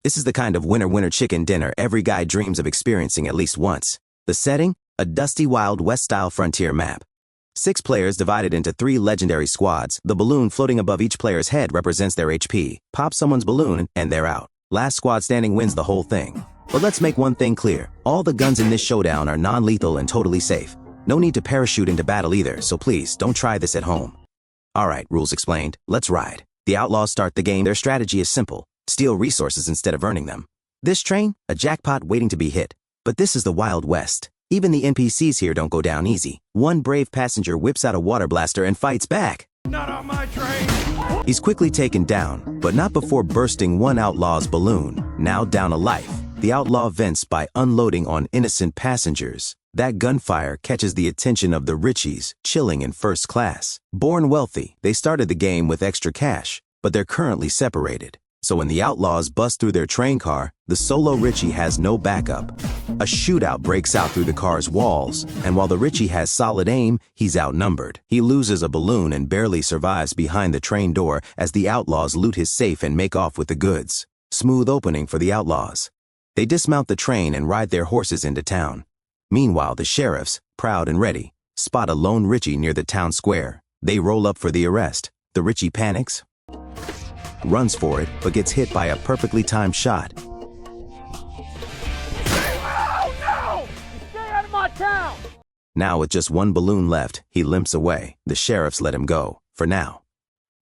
This is the kind of winner-winner chicken dinner every guy dreams of experiencing at least once. The setting? A dusty Wild West-style frontier map. 6 players divided into 3 legendary squads. The balloon floating above each player's head represents their HP. Pop someone's balloon, and they're out. Last squad standing wins the whole thing. But let's make one thing clear. All the guns in this showdown are non-lethal and totally safe. No need to parachute into battle either, so please, don't try this at home. Alright, rules explained. Let's ride. The outlaws start the game. Their strategy is simple. Steal resources instead of earning them. This train? A jackpot waiting to be hit. But this is the Wild West. Even the NPCs here don't go down easy. One brave passenger whips out a water blaster and fights back. Not on my train! He's quickly taken down, but not before bursting one outlaw's balloon, now down a life. The outlaw vents by unloading on innocent passengers. That gunfire catches the attention of the Richies, chilling in first class. Born wealthy, they started the game with extra cash, but they're currently separated. So when the outlaws bust through their train car, the solo Richie has no backup. A shootout breaks out through the car's walls, and while the Richie has solid aim, he's outnumbered. He loses a balloon and barely survives behind the train door as the outlaws loot his safe and make off with the goods. Smooth opening for the outlaws. They dismount the train and ride their horses into town. Meanwhile, the sheriffs, proud and ready, spot a lone Richie near the town square. They roll up for the arrest. The Richie panics, runs for it, but gets hit by a perfectly timed shot. Oh, no! Stay out of my town! Now with just one balloon left, he limps away. The sheriffs let him go, for now.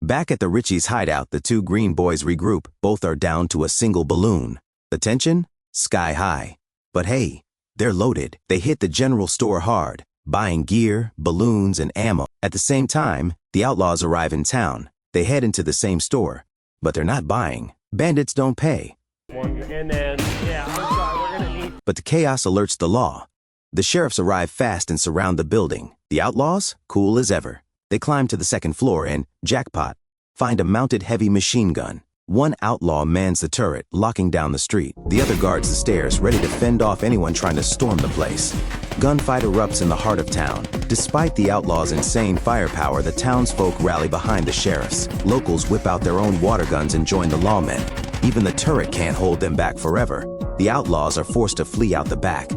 Back at the Richies' hideout, the 2 green boys regroup. Both are down to a single balloon. The tension? Sky high. But hey, they're loaded. They hit the general store hard, buying gear, balloons, and ammo. At the same time, the outlaws arrive in town. They head into the same store. But they're not buying. Bandits don't pay. And then, yeah, I'm sorry, we're gonna eat. But the chaos alerts the law. The sheriffs arrive fast and surround the building. The outlaws? Cool as ever. They climb to the 2nd floor and, jackpot, find a mounted heavy machine gun. One outlaw mans the turret, locking down the street. The other guards the stairs, ready to fend off anyone trying to storm the place. Gunfight erupts in the heart of town. Despite the outlaws' insane firepower, the townsfolk rally behind the sheriffs. Locals whip out their own water guns and join the lawmen. Even the turret can't hold them back forever. The outlaws are forced to flee out the back.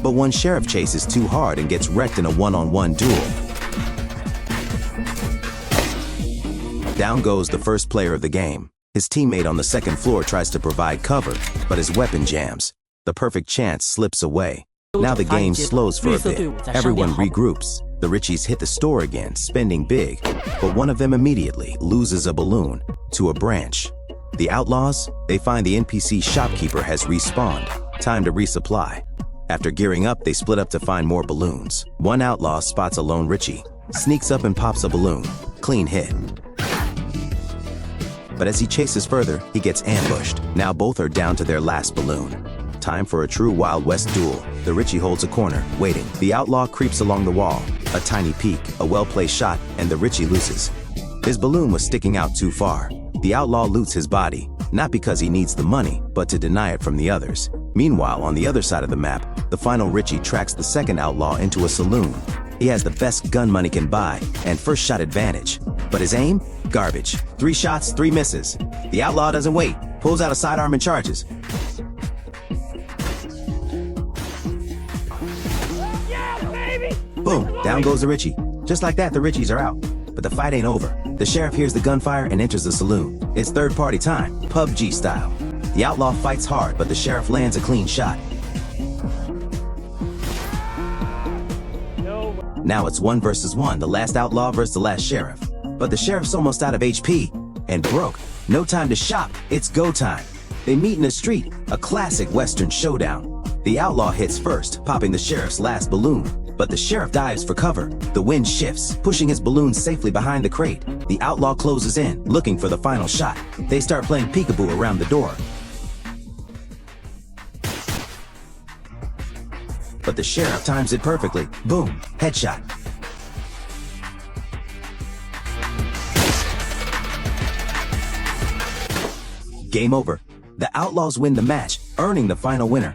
But one sheriff chases too hard and gets wrecked in a one-on-one duel. Down goes the first player of the game. His teammate on the 2nd floor tries to provide cover, but his weapon jams. The perfect chance slips away. Now the game slows for a bit. Everyone regroups. The Richies hit the store again, spending big, but one of them immediately loses a balloon to a branch. The outlaws? They find the NPC shopkeeper has respawned. Time to resupply. After gearing up, they split up to find more balloons. One outlaw spots a lone Richie, sneaks up and pops a balloon. Clean hit. But as he chases further, he gets ambushed. Now both are down to their last balloon. Time for a true Wild West duel. The Richie holds a corner, waiting. The outlaw creeps along the wall. A tiny peek, a well-placed shot, and the Richie loses. His balloon was sticking out too far. The outlaw loots his body, not because he needs the money, but to deny it from the others. Meanwhile, on the other side of the map, the final Richie tracks the 2nd outlaw into a saloon. He has the best gun money can buy, and first shot advantage. But his aim? Garbage. 3 shots, 3 misses. The outlaw doesn't wait, pulls out a sidearm and charges. Yeah, baby! Boom, down goes the Richie. Just like that, the Richies are out. But the fight ain't over. The sheriff hears the gunfire and enters the saloon. It's third-party time, PUBG style. The outlaw fights hard, but the sheriff lands a clean shot. No. Now it's 1 versus 1, the last outlaw versus the last sheriff. But the sheriff's almost out of HP and broke. No time to shop, it's go time. They meet in the street, a classic Western showdown. The outlaw hits first, popping the sheriff's last balloon. But the sheriff dives for cover. The wind shifts, pushing his balloon safely behind the crate. The outlaw closes in, looking for the final shot. They start playing peekaboo around the door. But the sheriff times it perfectly. Boom, headshot. Game over. The outlaws win the match, earning the final winner.